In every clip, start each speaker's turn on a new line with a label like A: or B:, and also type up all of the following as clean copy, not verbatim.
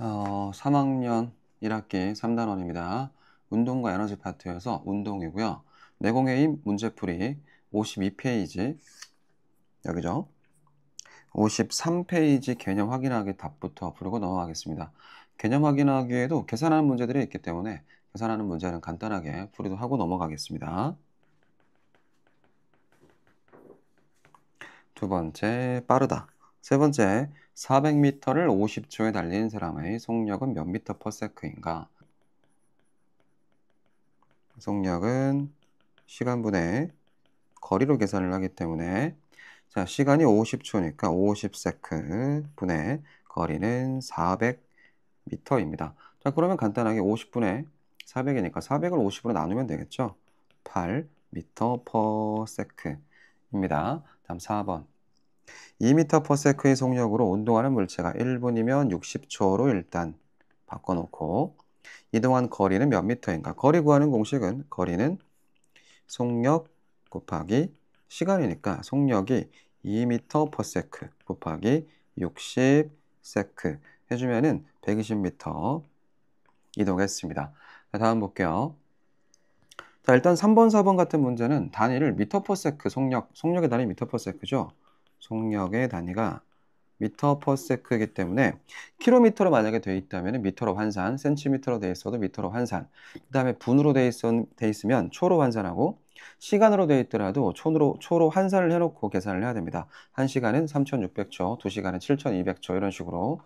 A: 3학년 1학기 3단원입니다. 운동과 에너지 파트여서 운동이고요. 내공의 힘 문제풀이 52페이지 여기죠. 53페이지 개념 확인하기 답부터 부르고 넘어가겠습니다. 개념 확인하기에도 계산하는 문제들이 있기 때문에 계산하는 문제는 간단하게 풀이도 하고 넘어가겠습니다. 두 번째, 빠르다. 세 번째, 400m를 50초에 달린 사람의 속력은 몇 미터 퍼 세크인가? 속력은 시간분의 거리로 계산을 하기 때문에 자, 시간이 50초니까 50세크 분의 거리는 400m입니다. 자, 그러면 간단하게 50분의 400이니까 400을 50으로 나누면 되겠죠? 8m per sec입니다. 다음 4번. 2m per sec의 속력으로 운동하는 물체가 1분이면 60초로 일단 바꿔놓고 이동한 거리는 몇 미터인가? 거리 구하는 공식은 거리는 속력 곱하기 시간이니까 속력이 2m per sec 곱하기 60sec 해주면은 120m 이동했습니다. 자, 다음 볼게요. 자, 일단 3번, 4번 같은 문제는 단위를 미터 per sec 속력의 단위 미터 per sec죠. 속력의 단위가 미터 퍼 세크이기 때문에 킬로미터로 만약에 돼 있다면 미터로 환산, 센티미터로 돼 있어도 미터로 환산, 그 다음에 분으로 돼 있으면 초로 환산하고 시간으로 돼 있더라도 초로 환산을 해놓고 계산을 해야 됩니다. 1시간은 3600초, 2시간은 7200초 이런 식으로.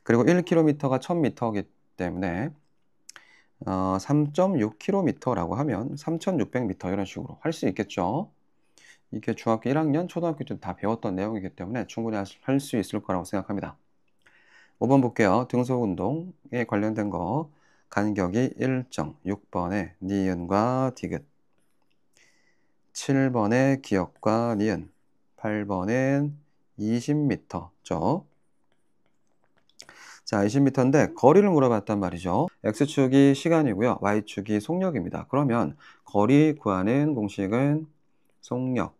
A: 그리고 1km가 1000m이기 때문에 3.6km라고 하면 3600m 이런 식으로 할 수 있겠죠. 이게 중학교 1학년, 초등학교 때 다 배웠던 내용이기 때문에 충분히 할 수 있을 거라고 생각합니다. 5번 볼게요. 등속운동에 관련된 거 간격이 일정 6번에 니은과 디귿 7번에 기역과 니은 8번엔 20m죠. 자, 20m인데 거리를 물어봤단 말이죠. X축이 시간이고요. Y축이 속력입니다. 그러면 거리 구하는 공식은 속력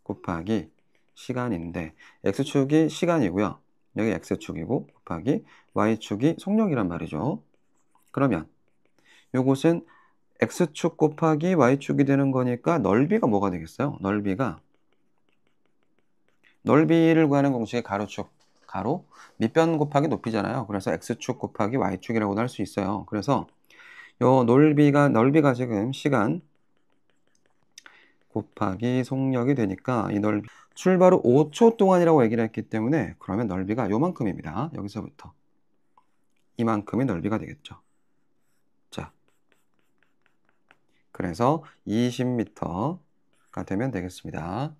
A: 곱하기 시간인데 X축이 시간이고요. 여기 X축이고 곱하기 Y축이 속력이란 말이죠. 그러면 요것은 X축 곱하기 Y축이 되는 거니까 넓이가 뭐가 되겠어요? 넓이를 구하는 공식의 가로축, 가로, 밑변 곱하기 높이잖아요. 그래서 X축 곱하기 Y축이라고도 할 수 있어요. 그래서 요 넓이가 지금 시간 곱하기 속력이 되니까 이 넓이 출발 후 5초 동안이라고 얘기를 했기 때문에 그러면 넓이가 요만큼입니다. 여기서부터 이만큼의 넓이가 되겠죠. 자, 그래서 20m가 되면 되겠습니다.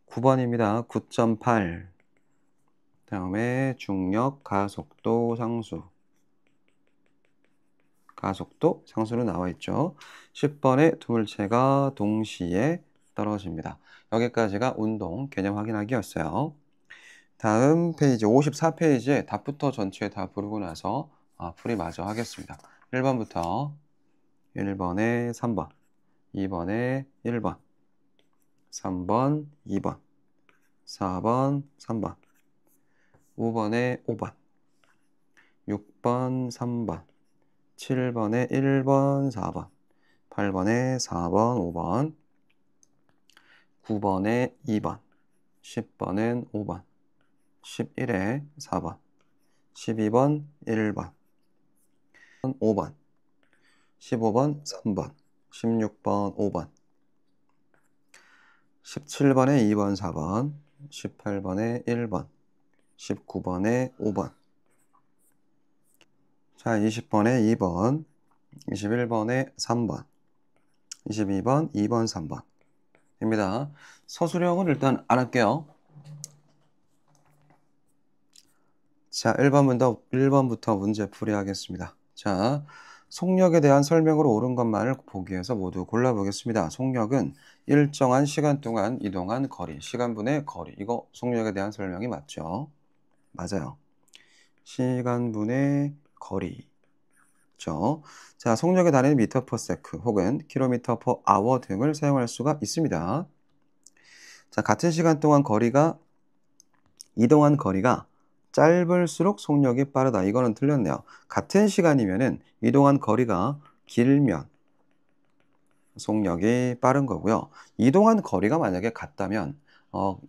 A: 9번입니다. 9.8 다음에 중력, 가속도, 상수 가속도, 상수는 나와 있죠. 10번에 두 물체가 동시에 떨어집니다. 여기까지가 운동 개념 확인하기였어요. 다음 페이지 54페이지에 답부터 전체 다 부르고 나서 풀이 마저 하겠습니다. 1번부터 1번에 3번, 2번에 1번, 3번, 2번, 4번, 3번, 5번에 5번, 6번, 3번, 7번에 1번, 4번, 8번에 4번, 5번, 9번에 2번, 10번은 5번, 11에 4번, 12번 1번, 5번, 15번 3번, 16번 5번, 17번에 2번 4번, 18번에 1번, 19번에 5번, 자 20번에 2번, 21번에 3번, 22번 2번 3번 입니다. 서술형은 일단 안 할게요. 자, 1번부터 문제 풀이하겠습니다. 자, 속력에 대한 설명으로 옳은 것만을 보기 위해서 모두 골라보겠습니다. 속력은 일정한 시간 동안 이동한 거리, 시간분의 거리. 이거 속력에 대한 설명이 맞죠? 맞아요. 시간분의 거리죠. 자, 속력의 단위는 미터 퍼 세크 혹은 킬로미터 퍼 아워 등을 사용할 수가 있습니다. 자, 같은 시간 동안 이동한 거리가 짧을수록 속력이 빠르다. 이거는 틀렸네요. 같은 시간이면은 이동한 거리가 길면 속력이 빠른 거고요. 이동한 거리가 만약에 같다면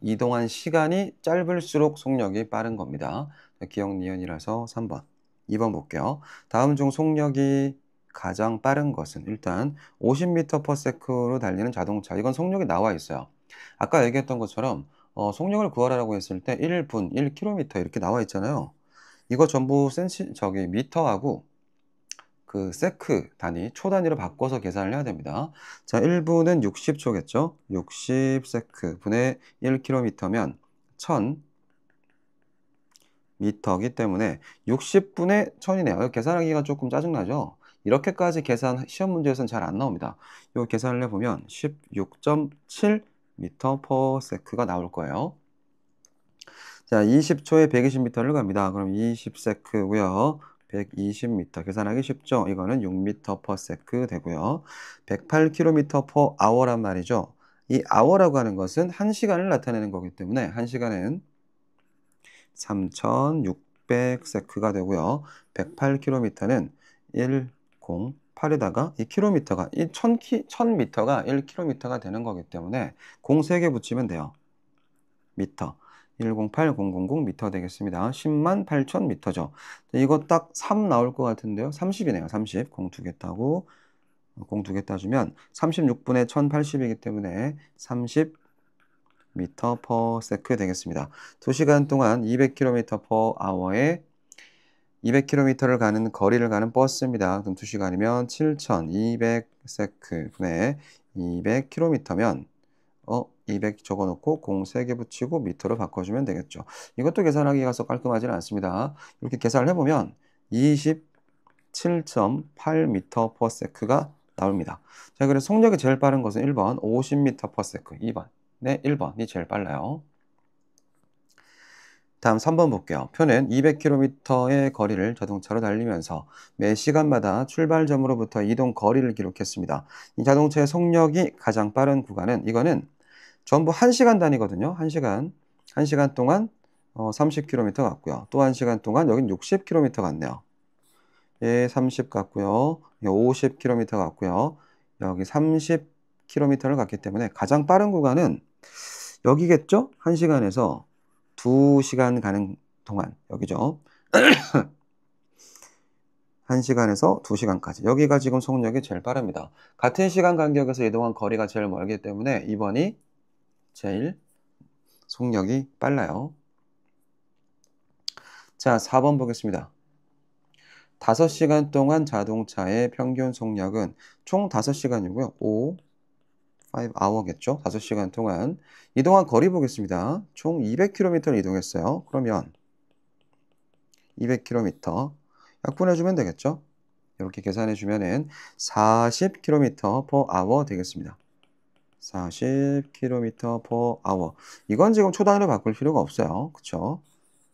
A: 이동한 시간이 짧을수록 속력이 빠른 겁니다. 기억 니은이라서 3번. 2번 볼게요. 다음 중 속력이 가장 빠른 것은 일단 50m/s로 달리는 자동차. 이건 속력이 나와 있어요. 아까 얘기했던 것처럼 속력을 구하라고 했을 때 1분, 1km 이렇게 나와 있잖아요. 이거 전부 미터하고 그 세크 단위, 초 단위로 바꿔서 계산을 해야 됩니다. 자, 1분은 60초겠죠? 60세크 분의 1km면 1000m이기 때문에 60분의 1000이네요. 계산하기가 조금 짜증나죠? 이렇게까지 계산 시험 문제에서는 잘 안 나옵니다. 이 계산을 해보면 16.7m/s가 나올 거예요. 자, 20초에 120m를 갑니다. 그럼 20세크고요. 120m 계산하기 쉽죠? 이거는 6m/s 되고요. 108km/h란 말이죠. 이 hour라고 하는 것은 1시간을 나타내는 거기 때문에 1시간은 3600세크가 되고요. 108km는 108에다가 이 킬로미터가 이 1000m가 1km가 되는 거기 때문에 0 3개 붙이면 돼요. 미터. 108000 미터 되겠습니다. 108,000미터죠. 이거 딱 3 나올 것 같은데요. 30이네요. 30. 0 두 개 따고 0 두 개 따주면 36분의 1080이기 때문에 30m/s 되겠습니다. 2시간 동안 200km/h에 200km를 가는 거리를 가는 버스입니다. 그럼 2시간이면 7200세크 분의 200km면 200 적어놓고 0 3개 붙이고 미터로 바꿔주면 되겠죠. 이것도 계산하기가 썩 깔끔하지는 않습니다. 이렇게 계산을 해보면 27.8m/s가 나옵니다. 자, 그래서 속력이 제일 빠른 것은 1번 50m/s, 2번. 네, 1번이 제일 빨라요. 다음 3번 볼게요. 표는 200km의 거리를 자동차로 달리면서 매 시간마다 출발점으로부터 이동 거리를 기록했습니다. 이 자동차의 속력이 가장 빠른 구간은 이거는 전부 1시간 단위거든요. 1시간 동안 30km 같고요. 또 1시간 동안 여긴 60km 같네요. 예, 30 같고요. 50km 같고요. 여기 30km를 갔기 때문에 가장 빠른 구간은 여기겠죠? 1시간에서 2시간 가는 동안 여기죠. 1시간에서 2시간까지. 여기가 지금 속력이 제일 빠릅니다. 같은 시간 간격에서 이동한 거리가 제일 멀기 때문에 2번이 제일 속력이 빨라요. 자, 4번 보겠습니다. 5시간 동안 자동차의 평균 속력은 총 5시간이고요. 5hour겠죠? 5시간 동안 이동한 거리 보겠습니다. 총 200km를 이동했어요. 그러면 200km 약분해주면 되겠죠? 이렇게 계산해주면은 40km/h 되겠습니다. 40km/h. 이건 지금 초단위로 바꿀 필요가 없어요. 그쵸?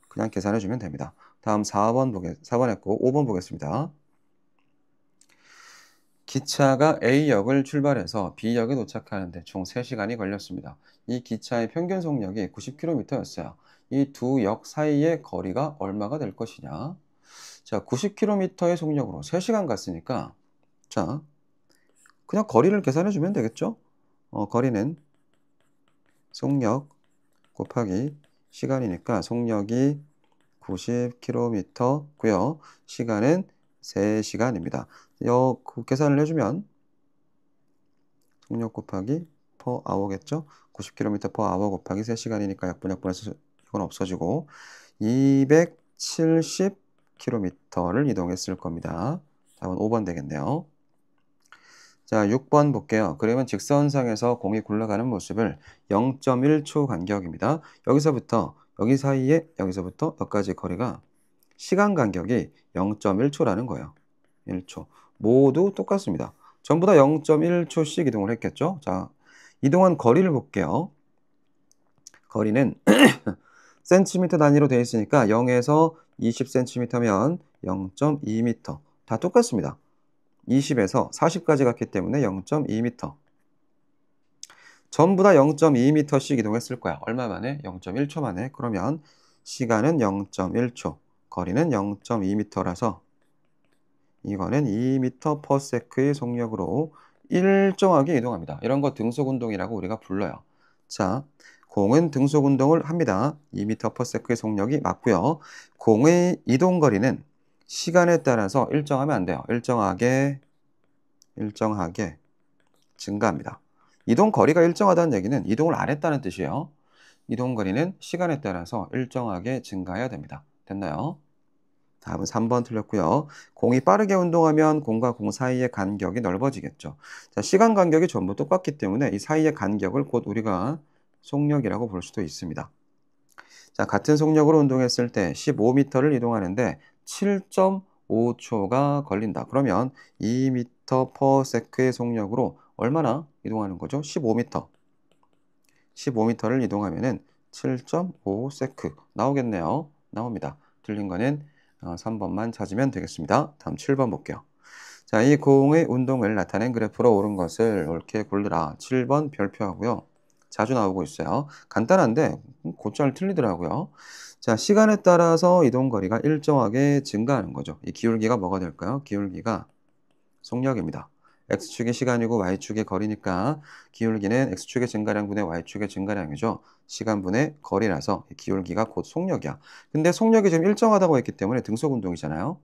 A: 그냥 계산해주면 됩니다. 다음 4번 했고 5번 보겠습니다. 기차가 A역을 출발해서 B역에 도착하는데 총 3시간이 걸렸습니다. 이 기차의 평균 속력이 90km였어요. 이 두 역 사이의 거리가 얼마가 될 것이냐? 자, 90km의 속력으로 3시간 갔으니까 자, 그냥 거리를 계산해주면 되겠죠? 거리는 속력 곱하기 시간이니까 속력이 90km고요. 시간은 3시간입니다. 그 계산을 해주면 속력 곱하기 per hour겠죠? 90km/h 곱하기 3시간이니까 약분해서 이건 없어지고 270km를 이동했을 겁니다. 답은 5번 되겠네요. 자, 6번 볼게요. 그러면 직선상에서 공이 굴러가는 모습을 0.1초 간격입니다. 여기서부터 여기 사이에 여기서부터 여기까지 거리가 시간 간격이 0.1초라는 거예요. 1초. 모두 똑같습니다. 전부 다 0.1초씩 이동을 했겠죠? 자, 이동한 거리를 볼게요. 거리는 센티미터 단위로 되어 있으니까 0에서 20cm면 0.2m. 다 똑같습니다. 20에서 40까지 갔기 때문에 0.2m. 전부 다 0.2m씩 이동했을 거야. 얼마 만에? 0.1초 만에. 그러면 시간은 0.1초, 거리는 0.2m라서 이거는 2m/s의 속력으로 일정하게 이동합니다. 이런 거 등속운동이라고 우리가 불러요. 자, 공은 등속운동을 합니다. 2m/s의 속력이 맞고요. 공의 이동거리는 시간에 따라서 일정하면 안 돼요. 일정하게 증가합니다. 이동거리가 일정하다는 얘기는 이동을 안 했다는 뜻이에요. 이동거리는 시간에 따라서 일정하게 증가해야 됩니다. 됐나요? 다음은 3번 틀렸고요. 공이 빠르게 운동하면 공과 공 사이의 간격이 넓어지겠죠. 자, 시간 간격이 전부 똑같기 때문에 이 사이의 간격을 곧 우리가 속력이라고 볼 수도 있습니다. 자, 같은 속력으로 운동했을 때 15m를 이동하는데 7.5초가 걸린다. 그러면 2m/s의 속력으로 얼마나 이동하는 거죠? 15m. 15m를 이동하면은 7.5s 나오겠네요. 나옵니다. 틀린 거는 3번만 찾으면 되겠습니다. 다음 7번 볼게요. 자, 이 공의 운동을 나타낸 그래프로 옳은 것을 옳게 고르라. 7번 별표하고요. 자주 나오고 있어요. 간단한데 곧잘 틀리더라고요. 자, 시간에 따라서 이동 거리가 일정하게 증가하는 거죠. 이 기울기가 뭐가 될까요? 기울기가 속력입니다. x축이 시간이고 y축이 거리니까 기울기는 x축의 증가량분의 y축의 증가량이죠. 시간분의 거리라서 기울기가 곧 속력이야. 근데 속력이 지금 일정하다고 했기 때문에 등속운동이잖아요.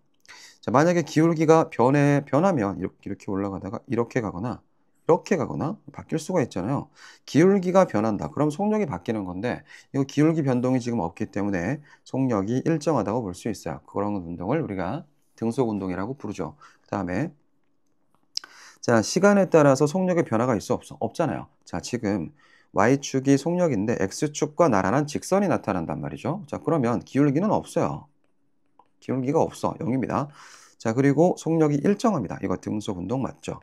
A: 자, 만약에 기울기가 변하면 이렇게 올라가다가 이렇게 가거나 바뀔 수가 있잖아요. 기울기가 변한다. 그럼 속력이 바뀌는 건데 이 기울기 변동이 지금 없기 때문에 속력이 일정하다고 볼 수 있어요. 그런 운동을 우리가 등속운동이라고 부르죠. 그 다음에 자, 시간에 따라서 속력의 변화가 있어 없어? 없잖아요. 자, 지금 y축이 속력인데 x축과 나란한 직선이 나타난단 말이죠. 자, 그러면 기울기는 없어요. 기울기가 없어. 0입니다. 자, 그리고 속력이 일정합니다. 이거 등속운동 맞죠?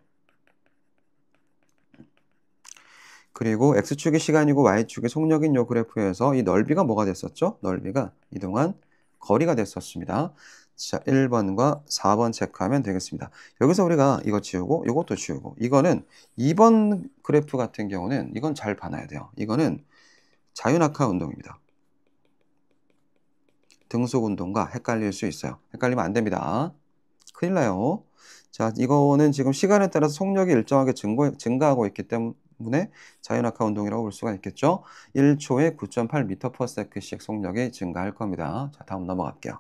A: 그리고 x축이 시간이고 y축이 속력인 요 그래프에서 이 넓이가 뭐가 됐었죠? 넓이가 이동한 거리가 됐었습니다. 자, 1번과 4번 체크하면 되겠습니다. 여기서 우리가 이거 지우고 이것도 지우고 이거는 2번 그래프 같은 경우는 이건 잘 봐놔야 돼요. 이거는 자유낙하 운동입니다. 등속 운동과 헷갈릴 수 있어요. 헷갈리면 안 됩니다. 큰일 나요. 자, 이거는 지금 시간에 따라서 속력이 일정하게 증가하고 있기 때문에 자유낙하 운동이라고 볼 수가 있겠죠. 1초에 9.8m/s씩 속력이 증가할 겁니다. 자, 다음 넘어갈게요.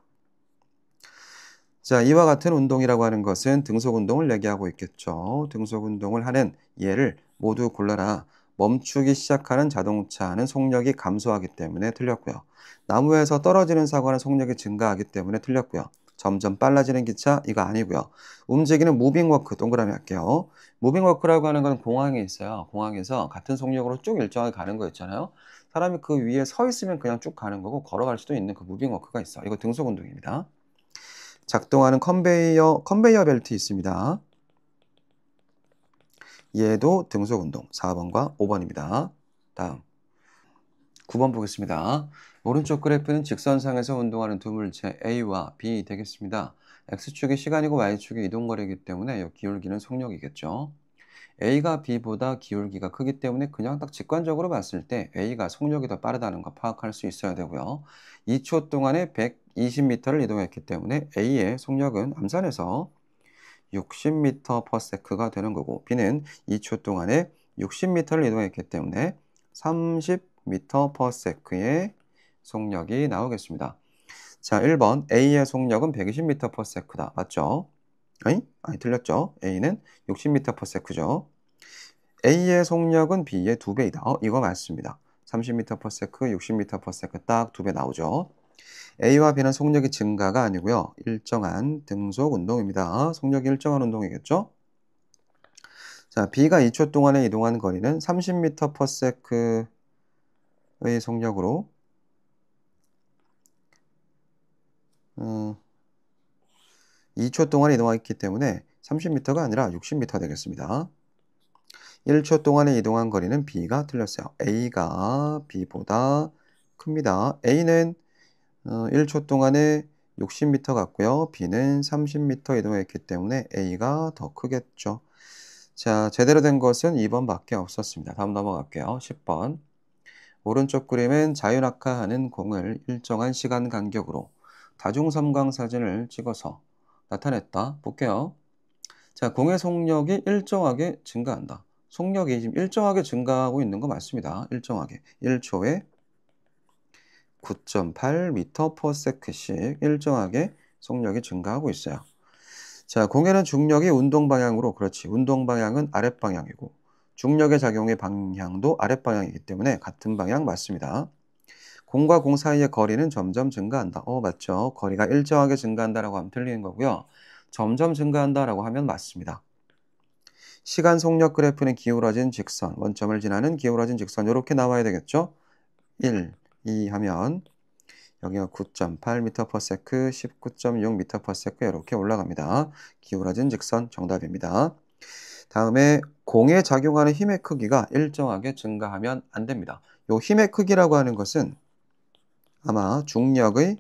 A: 자, 이와 같은 운동이라고 하는 것은 등속 운동을 얘기하고 있겠죠. 등속 운동을 하는 예를 모두 골라라. 멈추기 시작하는 자동차는 속력이 감소하기 때문에 틀렸고요. 나무에서 떨어지는 사과는 속력이 증가하기 때문에 틀렸고요. 점점 빨라지는 기차 이거 아니고요. 움직이는 무빙워크 동그라미 할게요. 무빙워크라고 하는 건 공항에 있어요. 공항에서 같은 속력으로 쭉 일정하게 가는 거 있잖아요. 사람이 그 위에 서 있으면 그냥 쭉 가는 거고 걸어갈 수도 있는 그 무빙워크가 있어. 이거 등속 운동입니다. 작동하는 컨베이어 벨트 있습니다. 얘도 등속 운동 4번과 5번입니다. 다음 9번 보겠습니다. 오른쪽 그래프는 직선상에서 운동하는 두 물체 A와 B 되겠습니다. X축이 시간이고 Y축이 이동거리이기 때문에 이 기울기는 속력이겠죠. A가 B보다 기울기가 크기 때문에 그냥 딱 직관적으로 봤을 때 A가 속력이 더 빠르다는 거 파악할 수 있어야 되고요. 2초 동안에 120m를 이동했기 때문에 A의 속력은 암산해서 60m/s가 되는 거고 B는 2초 동안에 60m를 이동했기 때문에 30m/s의 속력이 나오겠습니다. 자, 1번 A의 속력은 120m/s다. 맞죠? 아니 틀렸죠? A는 60m/s죠. A의 속력은 B의 2배이다. 이거 맞습니다. 30m/s, 60m/s 딱 2배 나오죠. A와 B는 속력이 증가가 아니고요. 일정한 등속 운동입니다. 속력이 일정한 운동이겠죠? 자, B가 2초 동안에 이동한 거리는 30m/s의 속력으로 2초 동안 이동했기 때문에 30m가 아니라 60m 되겠습니다. 1초 동안에 이동한 거리는 B가 틀렸어요. A가 B보다 큽니다. A는 1초 동안에 60m 같고요. B는 30m 이동했기 때문에 A가 더 크겠죠. 자, 제대로 된 것은 2번밖에 없었습니다. 다음 넘어갈게요. 10번. 오른쪽 그림은 자유낙하하는 공을 일정한 시간 간격으로 다중섬광 사진을 찍어서 나타냈다. 볼게요. 자, 공의 속력이 일정하게 증가한다. 속력이 지금 일정하게 증가하고 있는 거 맞습니다. 일정하게. 1초에 9.8m/s씩 일정하게 속력이 증가하고 있어요. 자, 공에는 중력이 운동 방향으로, 그렇지. 운동 방향은 아랫방향이고, 중력의 작용의 방향도 아랫방향이기 때문에 같은 방향 맞습니다. 공과 공 사이의 거리는 점점 증가한다. 맞죠. 거리가 일정하게 증가한다라고 하면 틀리는 거고요. 점점 증가한다라고 하면 맞습니다. 시간 속력 그래프는 기울어진 직선, 원점을 지나는 기울어진 직선 이렇게 나와야 되겠죠. 1, 2 하면 여기가 9.8m/s, 19.6m/s 이렇게 올라갑니다. 기울어진 직선 정답입니다. 다음에 공에 작용하는 힘의 크기가 일정하게 증가하면 안 됩니다. 이 힘의 크기라고 하는 것은 아마 중력의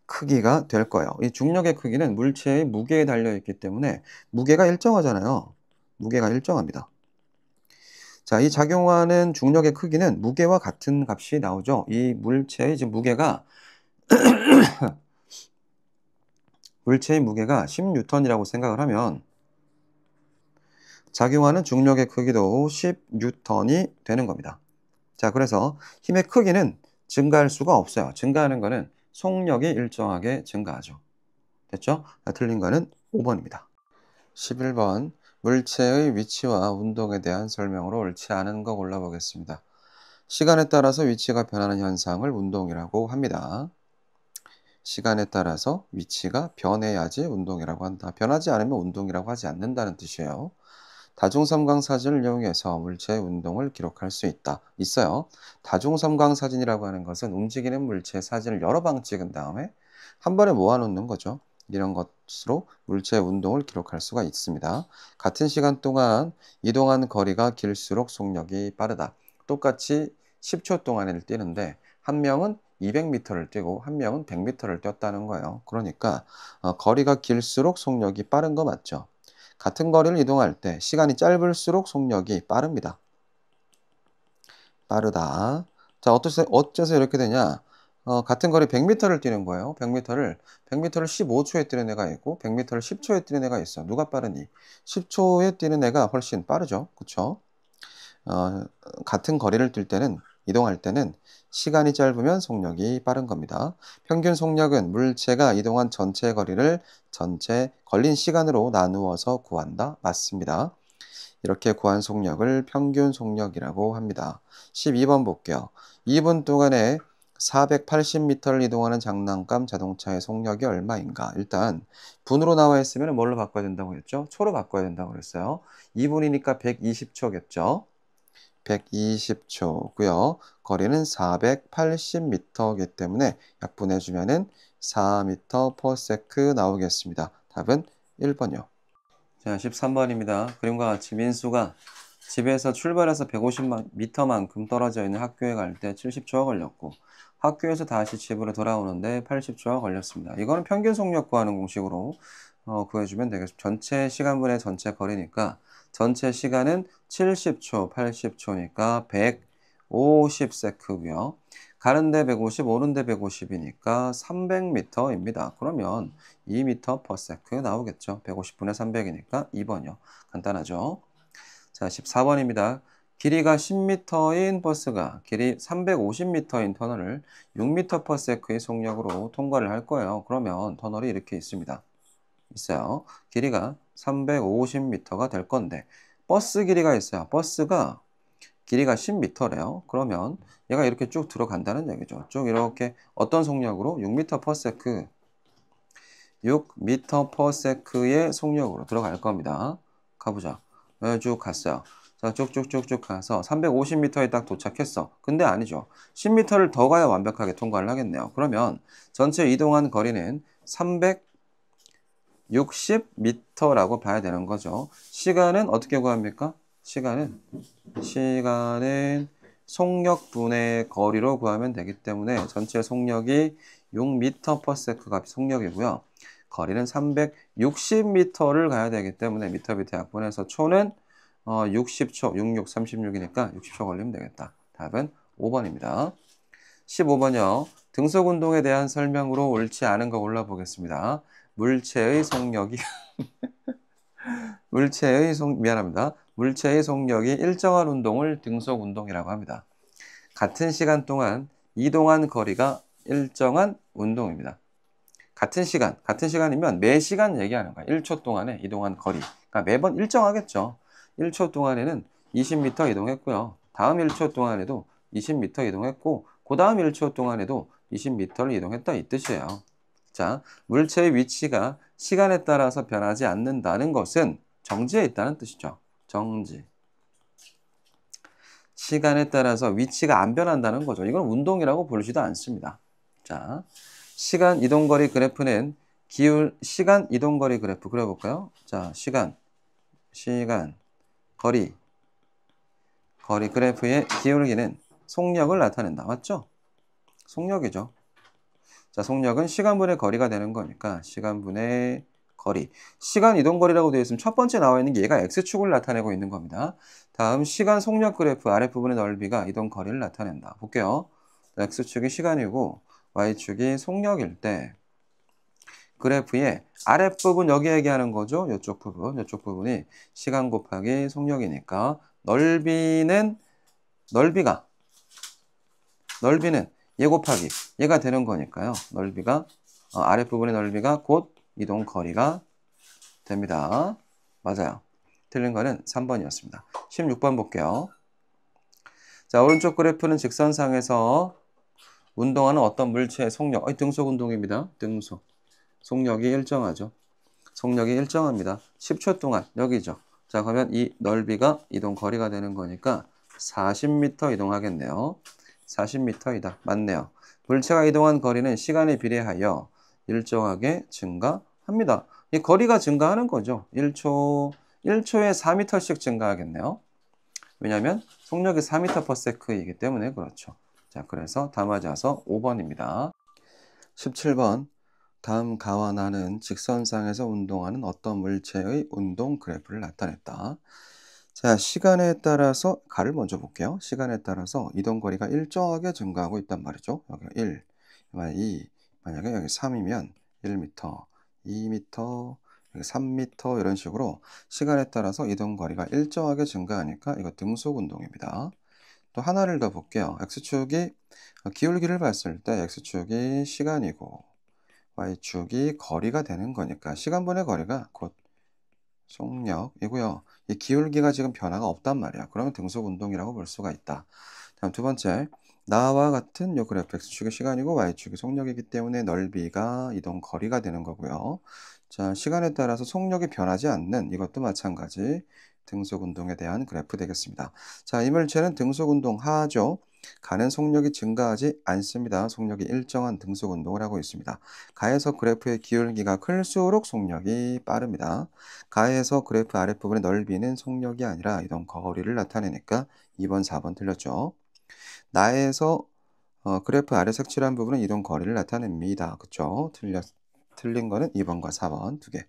A: 크기가 될 거예요. 이 중력의 크기는 물체의 무게에 달려있기 때문에 무게가 일정하잖아요. 무게가 일정합니다. 자, 이 작용하는 중력의 크기는 무게와 같은 값이 나오죠. 이 물체의 지금 무게가 물체의 무게가 10N이라고 생각을 하면 작용하는 중력의 크기도 10N이 되는 겁니다. 자, 그래서 힘의 크기는 증가할 수가 없어요. 증가하는 거는 속력이 일정하게 증가하죠. 됐죠? 틀린 거는 5번입니다. 11번 물체의 위치와 운동에 대한 설명으로 옳지 않은 거 골라보겠습니다. 시간에 따라서 위치가 변하는 현상을 운동이라고 합니다. 시간에 따라서 위치가 변해야지 운동이라고 한다. 변하지 않으면 운동이라고 하지 않는다는 뜻이에요. 다중섬광 사진을 이용해서 물체의 운동을 기록할 수 있어요. 다중섬광 사진이라고 하는 것은 움직이는 물체의 사진을 여러 방 찍은 다음에 한 번에 모아놓는 거죠. 이런 것으로 물체의 운동을 기록할 수가 있습니다. 같은 시간 동안 이동한 거리가 길수록 속력이 빠르다. 똑같이 10초 동안을 뛰는데 한 명은 200m를 뛰고 한 명은 100m를 뛰었다는 거예요. 그러니까 거리가 길수록 속력이 빠른 거 맞죠? 같은 거리를 이동할 때 시간이 짧을수록 속력이 빠릅니다. 빠르다. 자, 어째서 이렇게 되냐? 같은 거리 100m를 뛰는 거예요. 100m를 15초에 뛰는 애가 있고 100m를 10초에 뛰는 애가 있어. 누가 빠르니? 10초에 뛰는 애가 훨씬 빠르죠. 그쵸? 같은 거리를 이동할 때는 시간이 짧으면 속력이 빠른 겁니다. 평균 속력은 물체가 이동한 전체 거리를 전체 걸린 시간으로 나누어서 구한다. 맞습니다. 이렇게 구한 속력을 평균 속력이라고 합니다. 12번 볼게요. 2분 동안에 480m를 이동하는 장난감 자동차의 속력이 얼마인가? 일단 분으로 나와 있으면 뭘로 바꿔야 된다고 했죠? 초로 바꿔야 된다고 그랬어요. 2분이니까 120초겠죠? 120초고요. 거리는 480m이기 때문에 약분해주면은 4m/s 나오겠습니다. 답은 1번이요. 자, 13번입니다. 그림과 같이 민수가 집에서 출발해서 150m만큼 떨어져 있는 학교에 갈 때 70초가 걸렸고 학교에서 다시 집으로 돌아오는데 80초가 걸렸습니다. 이거는 평균 속력 구하는 공식으로 구해주면 되겠습니다. 전체 시간분의 전체 거리니까 전체 시간은 70초, 80초니까 150세크고요. 가는데 150, 오는데 150이니까 300m입니다. 그러면 2m/s 나오겠죠. 150분의 300이니까 2번이요. 간단하죠. 자, 14번입니다. 길이가 10m인 버스가 길이 350m인 터널을 6m/s의 속력으로 통과를 할 거예요. 그러면 터널이 이렇게 있어요. 길이가 350m가 될 건데 버스 길이가 있어요. 버스가 길이가 10m래요. 그러면 얘가 이렇게 쭉 들어간다는 얘기죠. 쭉 이렇게 어떤 속력으로? 6m/s 6m/s의 속력으로 들어갈 겁니다. 가보자. 쭉 갔어요. 자, 쭉쭉쭉쭉 가서 350m에 딱 도착했어. 근데 아니죠. 10m를 더 가야 완벽하게 통과를 하겠네요. 그러면 전체 이동한 거리는 360m라고 봐야 되는 거죠. 시간은 어떻게 구합니까? 시간은 속력분의 거리로 구하면 되기 때문에 전체 속력이 6m/s 값이 속력이고요. 거리는 360m를 가야 되기 때문에 미터 밑에 약분해서 초는 60초, 66, 36이니까 60초 걸리면 되겠다. 답은 5번입니다. 15번이요. 등속 운동에 대한 설명으로 옳지 않은 거 골라보겠습니다. 물체의 속력이 미안합니다. 물체의 속력이 일정한 운동을 등속 운동이라고 합니다. 같은 시간 동안 이동한 거리가 일정한 운동입니다. 같은 시간이면 매 시간 얘기하는 거야. 1초 동안에 이동한 거리. 그러니까 매번 일정하겠죠. 1초 동안에는 20m 이동했고요. 다음 1초 동안에도 20m 이동했고, 그 다음 1초 동안에도 20m를 이동했다 이 뜻이에요. 자, 물체의 위치가 시간에 따라서 변하지 않는다는 것은 정지에 있다는 뜻이죠. 정지. 시간에 따라서 위치가 안 변한다는 거죠. 이건 운동이라고 부르지도 않습니다. 자, 시간 이동거리 그래프는 시간 이동거리 그래프 그려볼까요? 자, 시간, 거리 그래프의 기울기는 속력을 나타낸다. 맞죠? 속력이죠. 자, 속력은 시간분의 거리가 되는 거니까 시간분의 거리. 시간 이동거리라고 되어 있으면 첫 번째 나와 있는 게 얘가 X축을 나타내고 있는 겁니다. 다음 시간 속력 그래프 아랫부분의 넓이가 이동거리를 나타낸다. 볼게요. X축이 시간이고 Y축이 속력일 때 그래프의 아랫부분 여기 얘기하는 거죠. 이쪽 부분이 시간 곱하기 속력이니까 넓이는 얘 곱하기 얘가 되는 거니까요. 넓이가 아랫부분의 넓이가 곧 이동 거리가 됩니다. 맞아요. 틀린 거는 3번이었습니다. 16번 볼게요. 자, 오른쪽 그래프는 직선상에서 운동하는 어떤 물체의 속력, 등속 운동입니다. 등속. 속력이 일정하죠. 속력이 일정합니다. 10초 동안 여기죠. 자, 그러면 이 넓이가 이동 거리가 되는 거니까 40m 이동하겠네요. 40m이다. 맞네요. 물체가 이동한 거리는 시간에 비례하여 일정하게 증가합니다. 이 거리가 증가하는 거죠. 1초에 4m씩 증가하겠네요. 왜냐하면 속력이 4m/s이기 때문에 그렇죠. 자, 그래서 다 맞아서 5번입니다. 17번. 다음 가와 나는 직선상에서 운동하는 어떤 물체의 운동 그래프를 나타냈다. 자, 시간에 따라서 가를 먼저 볼게요. 시간에 따라서 이동거리가 일정하게 증가하고 있단 말이죠. 여기 1, 2, 만약에 여기 3이면 1m, 2m, 여기 3m 이런 식으로 시간에 따라서 이동거리가 일정하게 증가하니까 이거 등속 운동입니다. 또 하나를 더 볼게요. X축이 기울기를 봤을 때 X축이 시간이고 Y축이 거리가 되는 거니까 시간분의 거리가 곧 속력이고요. 이 기울기가 지금 변화가 없단 말이야. 그러면 등속 운동이라고 볼 수가 있다. 다음 두 번째, 나와 같은 요 그래프 X축이 시간이고 Y축이 속력이기 때문에 넓이가 이동 거리가 되는 거고요. 자, 시간에 따라서 속력이 변하지 않는 이것도 마찬가지 등속 운동에 대한 그래프 되겠습니다. 자, 이 물체는 등속 운동 하죠. 가는 속력이 증가하지 않습니다. 속력이 일정한 등속 운동을 하고 있습니다. 가에서 그래프의 기울기가 클수록 속력이 빠릅니다. 가에서 그래프 아랫부분의 넓이는 속력이 아니라 이동 거리를 나타내니까 2번, 4번 틀렸죠. 나에서 그래프 아래 색칠한 부분은 이동 거리를 나타냅니다. 그쵸? 틀린 거는 2번과 4번 두 개.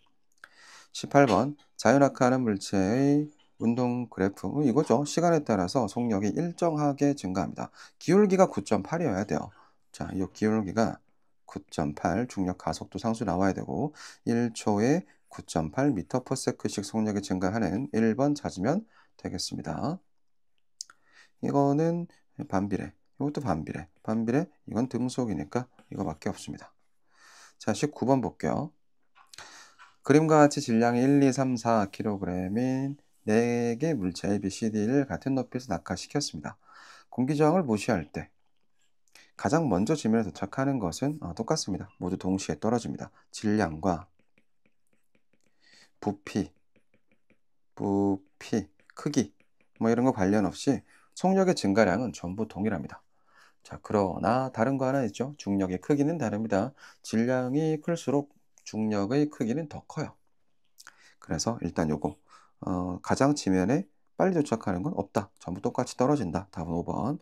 A: 18번 자연낙하하는 물체의 운동 그래프 이거죠. 시간에 따라서 속력이 일정하게 증가합니다. 기울기가 9.8이어야 돼요. 자, 이 기울기가 9.8 중력 가속도 상수 나와야 되고 1초에 9.8m/s씩 속력이 증가하는 1번 찾으면 되겠습니다. 이거는 반비례. 이것도 반비례. 이건 등속이니까 이거밖에 없습니다. 자, 19번 볼게요. 그림과 같이 질량이 1, 2, 3, 4kg인 4개 물체 A, B, C, D를 같은 높이에서 낙하시켰습니다. 공기저항을 무시할 때 가장 먼저 지면에 도착하는 것은 똑같습니다. 모두 동시에 떨어집니다. 질량과 부피, 크기 뭐 이런 거 관련 없이 속력의 증가량은 전부 동일합니다. 자, 그러나 다른 거 하나 있죠. 중력의 크기는 다릅니다. 질량이 클수록 중력의 크기는 더 커요. 그래서 일단 요거 가장 지면에 빨리 도착하는 건 없다. 전부 똑같이 떨어진다. 답은 5번.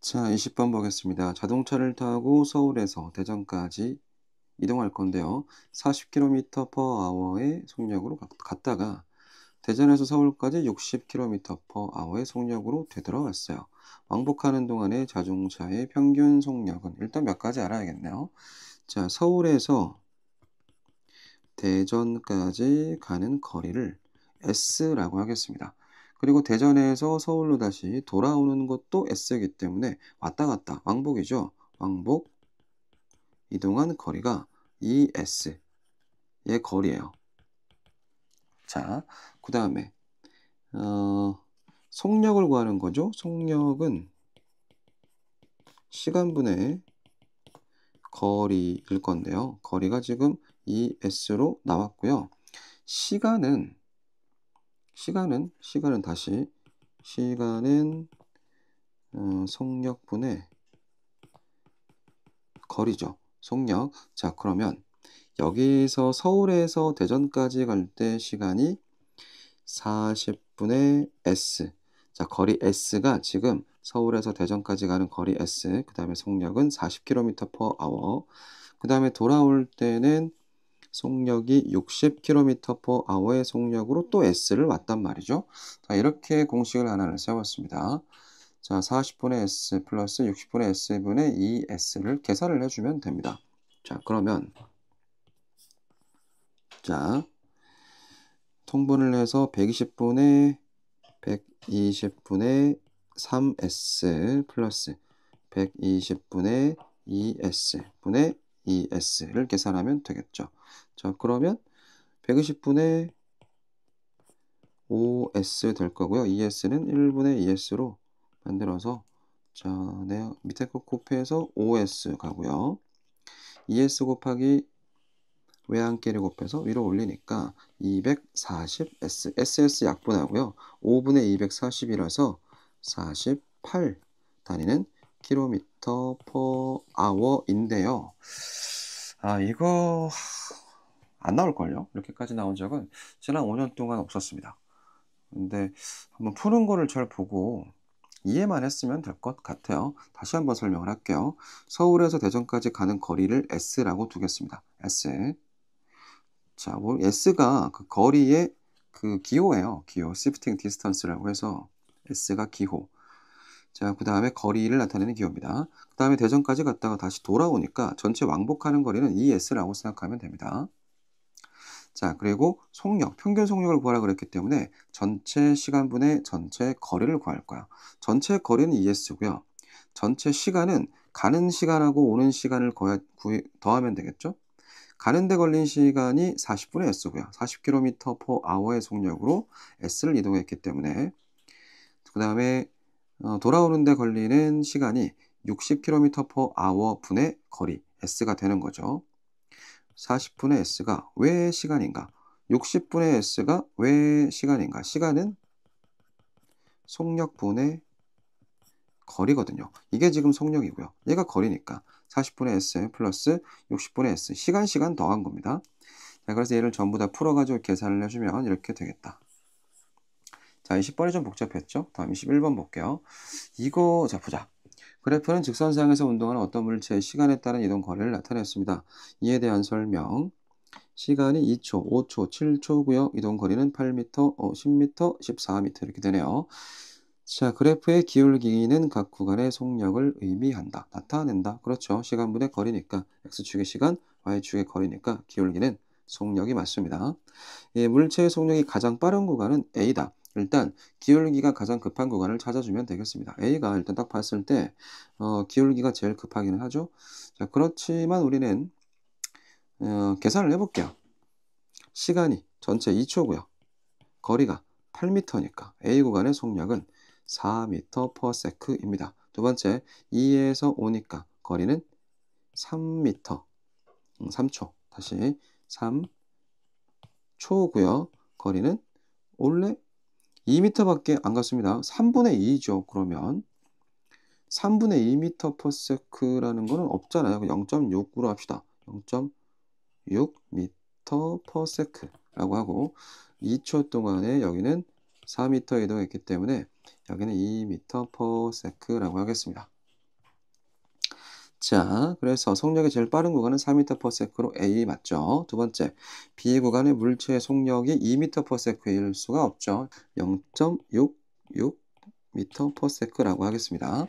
A: 자, 20번 보겠습니다. 자동차를 타고 서울에서 대전까지 이동할 건데요. 40km/h의 속력으로 갔다가 대전에서 서울까지 60km/h의 속력으로 되돌아왔어요. 왕복하는 동안의 자동차의 평균 속력은 일단 몇 가지 알아야겠네요. 자, 서울에서 대전까지 가는 거리를 S라고 하겠습니다. 그리고 대전에서 서울로 다시 돌아오는 것도 S이기 때문에 왔다 갔다 왕복이죠. 왕복 이동한 거리가 ES의 거리예요. 자, 그 다음에 속력을 구하는 거죠. 속력은 시간분의 거리일 건데요. 거리가 지금 ES로 나왔고요. 시간은 속력분의 거리죠. 속력. 자, 그러면 여기서 서울에서 대전까지 갈 때 시간이 40분의 S. 자, 거리 S가 지금 서울에서 대전까지 가는 거리 S. 그 다음에 속력은 40km/h. 그 다음에 돌아올 때는 속력이 60km/h의 속력으로 또 S를 왔단 말이죠. 자, 이렇게 공식을 하나를 세웠습니다. 자, 40분의 S 플러스 60분의 S분의 2S를 계산을 해주면 됩니다. 자, 그러면 자, 통분을 해서 120분의 120분의 3S 플러스 120분의 2S분의 2S를 계산하면 되겠죠. 자, 그러면 120분의 5S 될 거고요. 2S는 1분의 2S로 만들어서 자, 네, 밑에 거 곱해서 5S 가고요. 2S 곱하기 외항끼리 곱해서 위로 올리니까 240S. SS 약분하고요. 5분의 240이라서 48 다니는 km/h인데요. 아, 이거 안 나올걸요? 이렇게까지 나온 적은 지난 5년 동안 없었습니다. 근데 한번 푸는 거를 잘 보고 이해만 했으면 될 것 같아요. 다시 한번 설명을 할게요. 서울에서 대전까지 가는 거리를 S라고 두겠습니다. S. 자, 뭐 S가 그 거리의 그 기호예요. 기호. shifting distance라고 해서 S가 기호. 자, 그 다음에 거리를 나타내는 기호입니다. 그 다음에 대전까지 갔다가 다시 돌아오니까 전체 왕복하는 거리는 ES라고 생각하면 됩니다. 자, 그리고 속력, 평균 속력을 구하라 그랬기 때문에 전체 시간분의 전체 거리를 구할 거야. 전체 거리는 ES고요. 전체 시간은 가는 시간하고 오는 시간을 더하면 되겠죠? 가는데 걸린 시간이 40분의 S고요. 40km/h의 속력으로 S를 이동했기 때문에 그 다음에 돌아오는데 걸리는 시간이 60km/h 분의 거리 S가 되는 거죠. 40분의 S가 왜 시간인가? 60분의 S가 왜 시간인가? 시간은 속력분의 거리거든요. 이게 지금 속력이고요. 얘가 거리니까 40분의 S 플러스 60분의 S. 시간 더한 겁니다. 자, 그래서 얘를 전부 다 풀어가지고 계산을 해주면 이렇게 되겠다. 자, 20번이 좀 복잡했죠? 다음 21번 볼게요. 이거, 자, 보자. 그래프는 직선상에서 운동하는 어떤 물체의 시간에 따른 이동 거리를 나타냈습니다. 이에 대한 설명. 시간이 2초, 5초, 7초고요. 이동 거리는 8m, 10m, 14m 이렇게 되네요. 자, 그래프의 기울기는 각 구간의 속력을 의미한다. 나타낸다. 그렇죠. 시간분의 거리니까 x축의 시간, y축의 거리니까 기울기는 속력이 맞습니다. 예, 물체의 속력이 가장 빠른 구간은 A다. 일단 기울기가 가장 급한 구간을 찾아주면 되겠습니다. A가 일단 딱 봤을 때 기울기가 제일 급하기는 하죠. 자, 그렇지만 우리는 계산을 해볼게요. 시간이 전체 2초고요. 거리가 8m니까 A 구간의 속력은 4m/s입니다. 두 번째, 2에서 5니까 거리는 3m, 3초. 다시 3초고요. 거리는 원래 2m밖에 안 갔습니다. 3분의 2죠. 그러면 3분의 2m/s라는 거는 없잖아요. 0.6으로 합시다. 0.6m/s라고 하고 2초 동안에 여기는 4m 이동했기 때문에 여기는 2m/s라고 하겠습니다. 자, 그래서 속력이 제일 빠른 구간은 4m/s로 A 맞죠? 두 번째, B 구간의 물체의 속력이 2m/s일 수가 없죠. 0.66m/s라고 하겠습니다.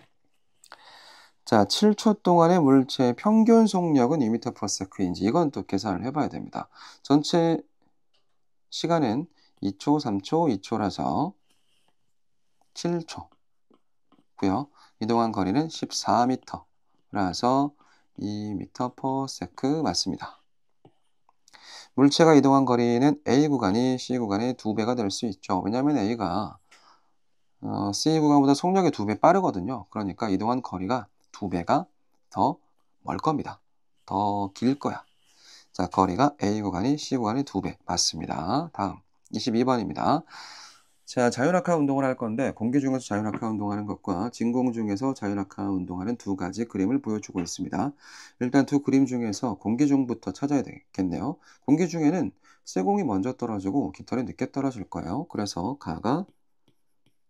A: 자, 7초 동안의 물체의 평균 속력은 2m/s인지 이건 또 계산을 해봐야 됩니다. 전체 시간은 2초, 3초, 2초라서 7초고요. 이동한 거리는 14m라서 2m/s 맞습니다. 물체가 이동한 거리는 A 구간이 C 구간의 2배가 될 수 있죠. 왜냐하면 A가 C 구간보다 속력이 2배 빠르거든요. 그러니까 이동한 거리가 2배가 더 멀 겁니다. 더 길 거야. 자, 거리가 A 구간이 C 구간의 2배 맞습니다. 다음 22번입니다. 자, 자유낙하 운동을 할 건데 공기 중에서 자유낙하 운동하는 것과 진공 중에서 자유낙하 운동하는 두 가지 그림을 보여주고 있습니다. 일단 두 그림 중에서 공기 중부터 찾아야 되겠네요. 공기 중에는 쇠공이 먼저 떨어지고 깃털이 늦게 떨어질 거예요. 그래서 가가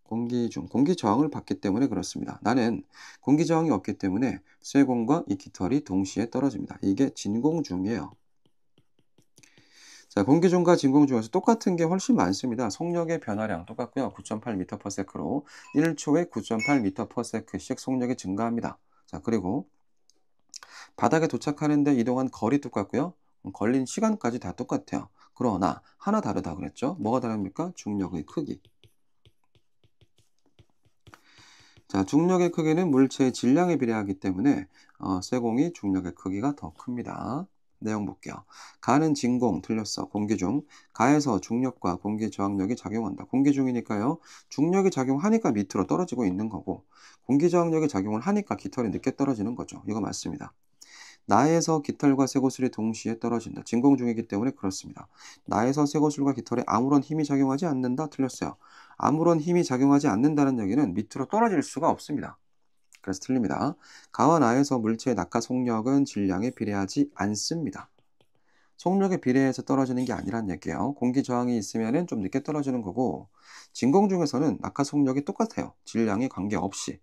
A: 공기 중, 공기 저항을 받기 때문에 그렇습니다. 나는 공기 저항이 없기 때문에 쇠공과 이 깃털이 동시에 떨어집니다. 이게 진공 중이에요. 자, 공기 중과 진공 중에서 똑같은 게 훨씬 많습니다. 속력의 변화량 똑같고요. 9.8m/s로 1초에 9.8m/s씩 속력이 증가합니다. 자, 그리고 바닥에 도착하는데 이동한 거리 똑같고요. 걸린 시간까지 다 똑같아요. 그러나 하나 다르다 그랬죠? 뭐가 다릅니까? 중력의 크기. 자, 중력의 크기는 물체의 질량에 비례하기 때문에 쇠공이 중력의 크기가 더 큽니다. 내용 볼게요. 가는 진공 틀렸어. 공기 중. 가에서 중력과 공기 저항력이 작용한다. 공기 중이니까요. 중력이 작용하니까 밑으로 떨어지고 있는 거고 공기 저항력이 작용을 하니까 깃털이 늦게 떨어지는 거죠. 이거 맞습니다. 나에서 깃털과 쇠고슬이 동시에 떨어진다. 진공 중이기 때문에 그렇습니다. 나에서 쇠고슬과 깃털에 아무런 힘이 작용하지 않는다. 틀렸어요. 아무런 힘이 작용하지 않는다는 얘기는 밑으로 떨어질 수가 없습니다. 그래서 틀립니다. 가와 나에서 물체의 낙하 속력은 질량에 비례하지 않습니다. 속력에 비례해서 떨어지는 게 아니란 얘기예요. 공기 저항이 있으면 좀 늦게 떨어지는 거고 진공 중에서는 낙하 속력이 똑같아요. 질량에 관계없이.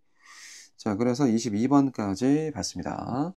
A: 자, 그래서 22번까지 봤습니다.